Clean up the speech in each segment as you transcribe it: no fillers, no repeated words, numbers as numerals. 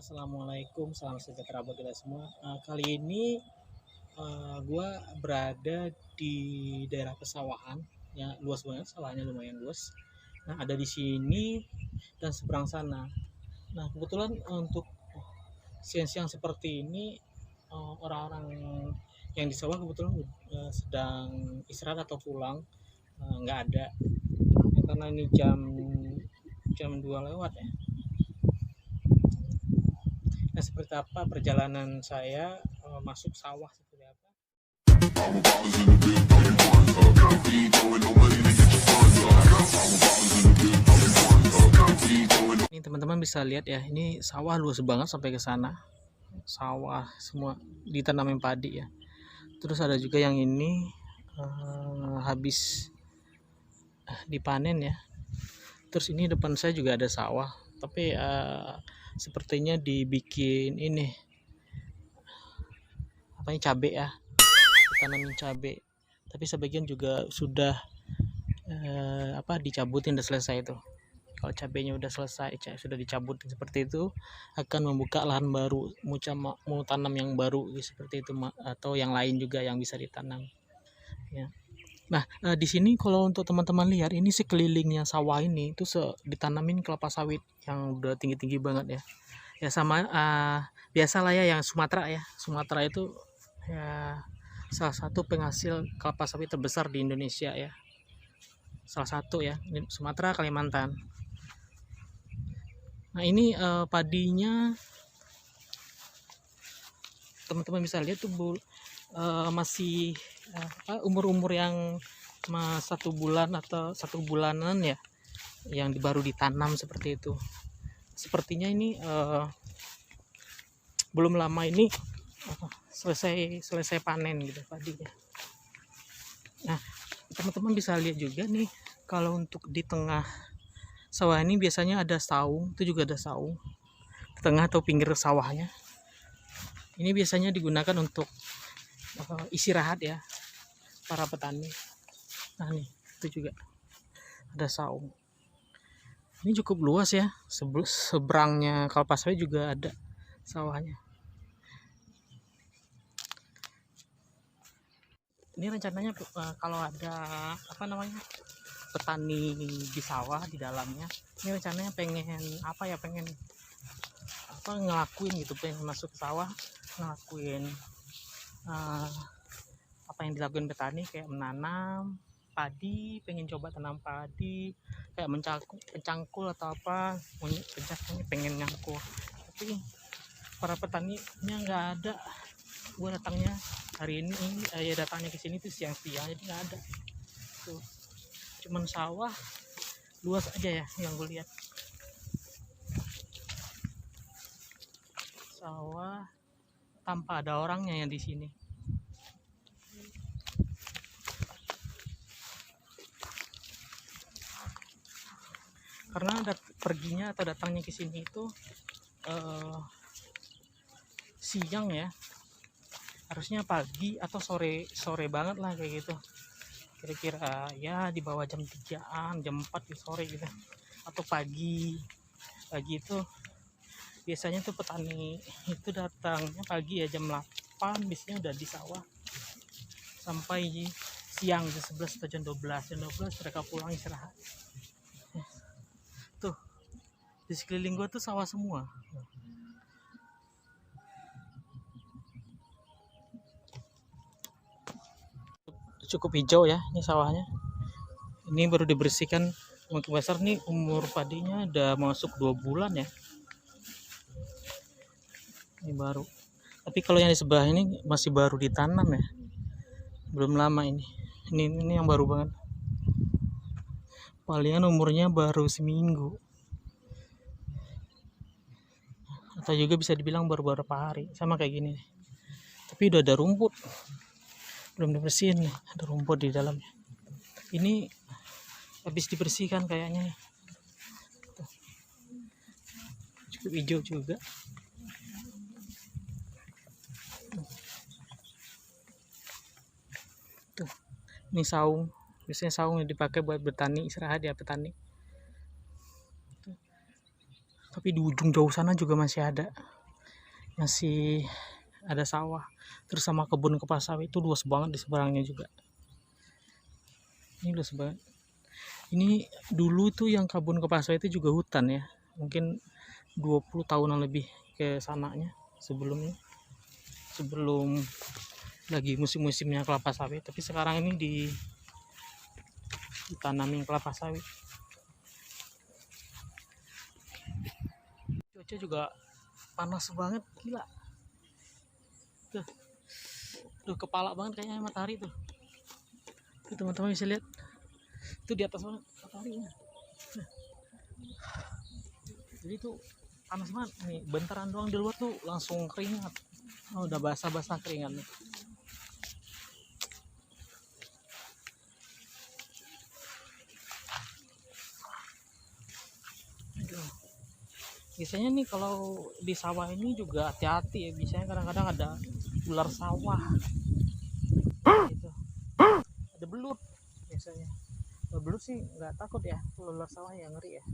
Assalamualaikum, salam sejahtera buat kita semua. Kali ini gua berada di daerah pesawahan, ya luas banget, sawahnya lumayan luas. Nah, ada di sini dan seberang sana. Nah, kebetulan untuk siang-siang seperti ini orang-orang yang di sawah kebetulan sedang istirahat atau pulang, nggak ada. Ya, karena ini jam 2 lewat ya. Nah, seperti apa perjalanan saya masuk sawah seperti apa? Ini teman-teman bisa lihat ya, ini sawah luas banget sampai ke sana. Sawah semua ditanamin padi ya. Terus ada juga yang ini habis dipanen ya. Terus ini depan saya juga ada sawah, tapi sepertinya dibikin ini apa ini cabe ya, ditanamin cabe. Tapi sebagian juga sudah dicabutin, udah selesai itu. Kalau cabenya udah selesai, sudah dicabut seperti itu, akan membuka lahan baru, mau tanam yang baru seperti itu, atau yang lain juga yang bisa ditanam. Ya. Nah, di sini kalau untuk teman-teman lihat, ini sekelilingnya sawah ini itu ditanamin kelapa sawit yang udah tinggi-tinggi banget ya. Ya sama biasalah ya yang Sumatera ya. Sumatera itu ya salah satu penghasil kelapa sawit terbesar di Indonesia ya. Salah satu ya, Sumatera, Kalimantan. Nah, ini padinya teman-teman bisa lihat tuh masih umur-umur yang 1 bulan atau 1 bulanan ya, yang baru ditanam seperti itu. Sepertinya ini belum lama ini selesai panen gitu padinya. Nah, teman-teman bisa lihat juga nih, kalau untuk di tengah sawah ini biasanya ada saung, itu juga ada saung di tengah atau pinggir sawahnya. Ini biasanya digunakan untuk istirahat ya para petani. Nah nih, itu juga ada saung. Ini cukup luas ya, seberangnya kelapa sawit juga ada sawahnya. Ini rencananya kalau ada petani di sawah di dalamnya, ini rencananya pengen ngelakuin gitu, pengen masuk sawah ngelakuin apa yang dilakuin petani, kayak menanam padi, pengen coba tanam padi, kayak mencangkul atau apa, pengen nyangkul. Tapi para petaninya nggak ada. Gue datangnya hari ini datangnya ke sini tuh siang-siang, jadi nggak ada tuh, cuman sawah luas aja ya yang gue lihat. Sawah tanpa ada orangnya yang di sini. Karena perginya atau datangnya ke sini itu siang ya, harusnya pagi atau sore banget lah kayak gitu, kira-kira ya di bawah jam 3-an, jam 4 di sore gitu, atau pagi itu biasanya tuh petani itu datangnya pagi ya, jam 8 biasanya udah di sawah, sampai siang jam 11 atau jam 12 mereka pulang istirahat. Tuh di sekeliling gua tuh sawah semua. Cukup hijau ya ini sawahnya. Ini baru dibersihkan, mungkin besar nih, umur padinya udah masuk 2 bulan ya. Ini baru. Tapi kalau yang di sebelah ini masih baru ditanam ya, belum lama ini. Ini yang baru banget. Palingan umurnya baru seminggu, atau juga bisa dibilang baru beberapa hari, sama kayak gini. Tapi udah ada rumput, belum dibersihin nih, ada rumput di dalamnya. Ini habis dibersihkan kayaknya nih. Cukup hijau juga. Tuh, ini saung. Biasanya saung yang dipakai buat bertani, istirahat ya petani. Tuh. Tapi di ujung jauh sana juga masih ada sawah. Terus sama kebun kelapa sawit itu luas banget di seberangnya juga. Ini luas banget. Ini dulu tuh yang kebun kelapa sawit itu juga hutan ya. Mungkin 20 tahunan lebih ke sananya sebelum lagi musim-musimnya kelapa sawit. Tapi sekarang ini ditanamin kelapa sawit. Cuaca juga panas banget, gila. Tuh kepala banget kayaknya matahari tuh. Tuh teman-teman bisa lihat. Itu di atas banget mataharinya. Jadi tuh panas banget nih, bentaran doang di luar tuh langsung keringat. Oh, udah basah-basah keringat nih. Aduh. Biasanya nih kalau di sawah ini juga hati-hati ya, biasanya kadang-kadang ada ular sawah gitu. Ada belut biasanya. Kalau belut sih nggak takut ya, kalau ular sawah ya ngeri ya.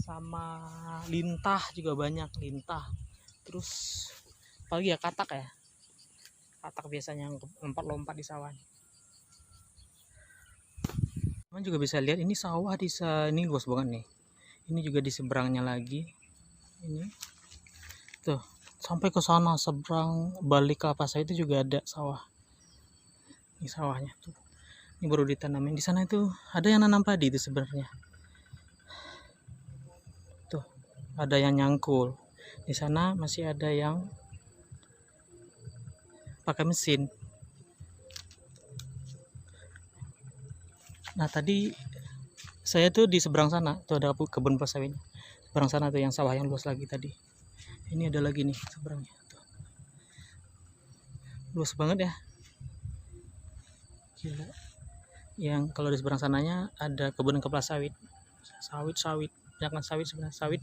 Sama lintah juga banyak, lintah. Terus apalagi ya, katak ya, katak biasanya yang lompat-lompat di sawah. Teman juga bisa lihat ini sawah ini luas banget nih. Ini juga di seberangnya lagi. Ini tuh sampai ke sana seberang balik kelapa sawit itu juga ada sawah. Ini sawahnya tuh. Ini baru ditanamin. Di sana itu ada yang nanam padi itu sebenarnya. Tuh, ada yang nyangkul. Di sana masih ada yang pakai mesin. Nah, tadi saya tuh di seberang sana, tuh ada kebun kelapa sawit. Seberang sana tuh yang sawah yang luas lagi tadi. Ini ada lagi nih seberangnya. Tuh. Luas banget ya. Gila. Yang kalau di seberang sananya ada kebun kelapa sawit. Sawit. Jangan sawit sebenarnya, sawit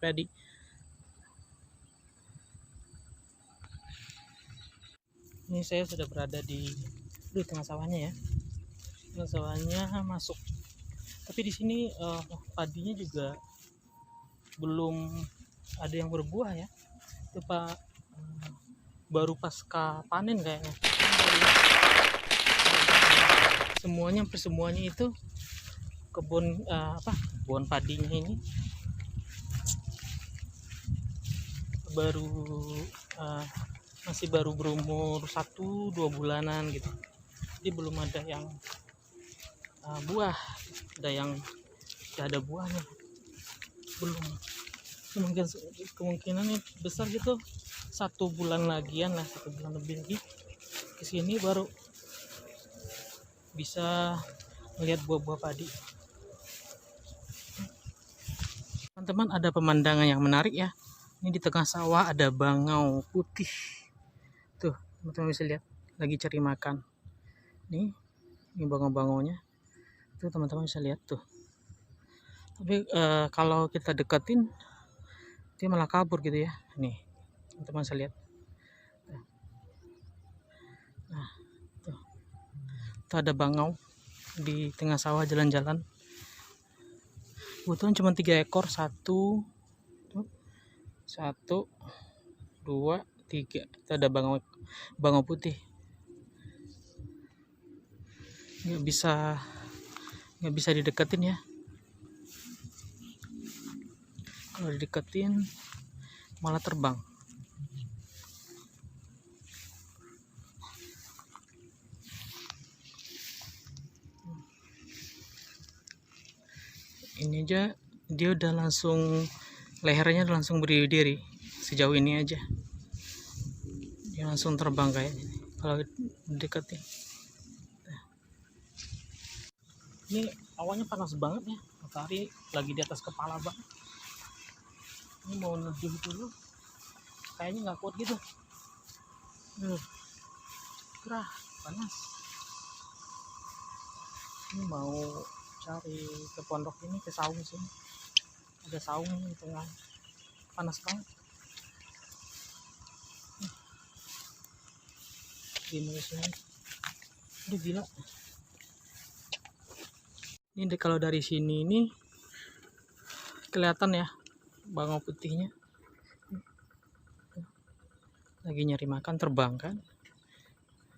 padi. Ini saya sudah berada di tengah sawahnya ya. Tengah sawahnya masuk. Tapi di sini padinya juga belum ada yang berbuah ya. Itu Pak, baru pasca panen kayaknya. Semuanya itu kebun kebun padinya ini masih baru berumur 1-2 bulanan gitu. Jadi belum ada yang buah, ada buahnya belum. Kemungkinan besar gitu 1 bulan lagian lah, 1 bulan lebih lagi kesini baru bisa melihat buah-buah padi. Teman-teman, ada pemandangan yang menarik ya. Ini di tengah sawah ada bangau putih. Tuh, teman-teman bisa lihat lagi cari makan. Ini bangau-bangaunya. Tuh teman-teman bisa lihat tuh. Tapi kalau kita deketin dia malah kabur gitu ya. Nih, teman-teman bisa lihat. Nah, tuh ada bangau di tengah sawah jalan-jalan. Kebetulan cuma 3 ekor, 1, 2, 3. Itu ada bangau putih. Nggak bisa dideketin ya. Kalau dideketin malah terbang. Ini aja dia udah langsung, lehernya udah langsung berdiri sejauh ini aja. Dia langsung terbang kayak ini kalau deketin. Ini awannya panas banget ya, matahari lagi di atas kepala banget. Ini mau neduh dulu, kayaknya nggak kuat gitu. Gerah, panas. Ini mau cari ke pondok ini, ke saung sini. Ada saung di tengah, panas banget. Gini sini, udah gila. Ini kalau dari sini ini kelihatan ya, bangau putihnya lagi nyari makan, terbang kan,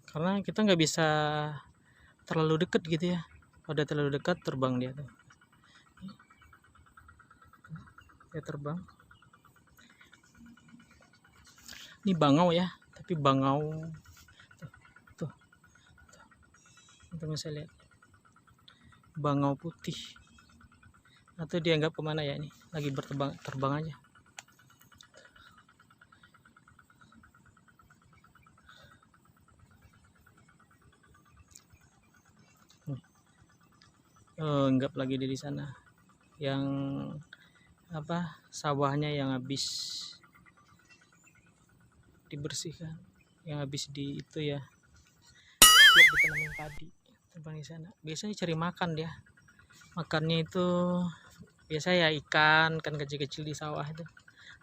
karena kita nggak bisa terlalu dekat gitu ya. Pada terlalu dekat terbang dia tuh, dia terbang. Ini bangau ya, tapi bangau tuh, teman saya lihat bangau putih. Atau dia nggak kemana ya, ini lagi terbang aja. Enggak lagi di sana, yang apa, sawahnya yang habis dibersihkan, yang habis di itu ya, siap ditanamin padi, terbang di sana. Biasanya cari makan dia, makannya itu biasa ya ikan kecil-kecil di sawah itu,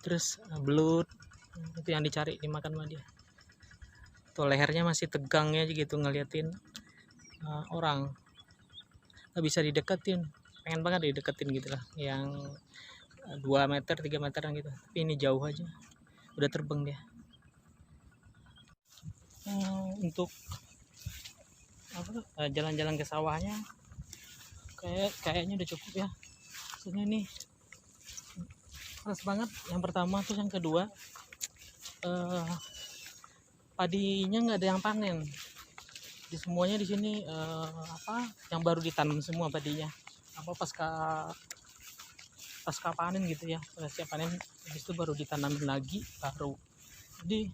terus belut, itu yang dicari dimakan sama dia. Tuh lehernya masih tegang ya gitu ngeliatin orang, nggak bisa dideketin, pengen banget dideketin gitu lah, yang 2 meter 3 meteran gitu, tapi ini jauh aja udah terbang dia. Untuk apa, jalan-jalan ke sawahnya kayaknya udah cukup ya. Maksudnya nih keras banget yang pertama, terus yang kedua padinya nggak ada yang panen di semuanya di sini, apa yang baru ditanam semua padinya, apa pasca panen gitu ya, pasca panen habis itu baru ditanamin lagi baru. Jadi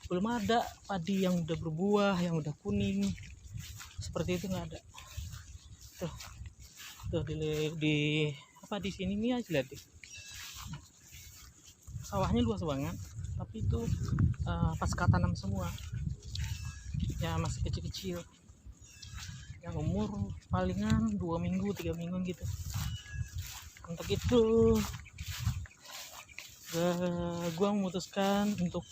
belum ada padi yang udah berbuah, yang udah kuning seperti itu, nggak ada. Tuh di apa di sini nih aja lihat deh, sawahnya luas banget, tapi itu pasca tanam semua ya, masih kecil-kecil, yang umur palingan 2 minggu 3 minggu gitu. Untuk itu gua memutuskan untuk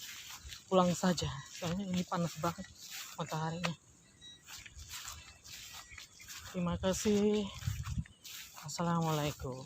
pulang saja, soalnya ini panas banget mataharinya. Terima kasih. Assalamualaikum.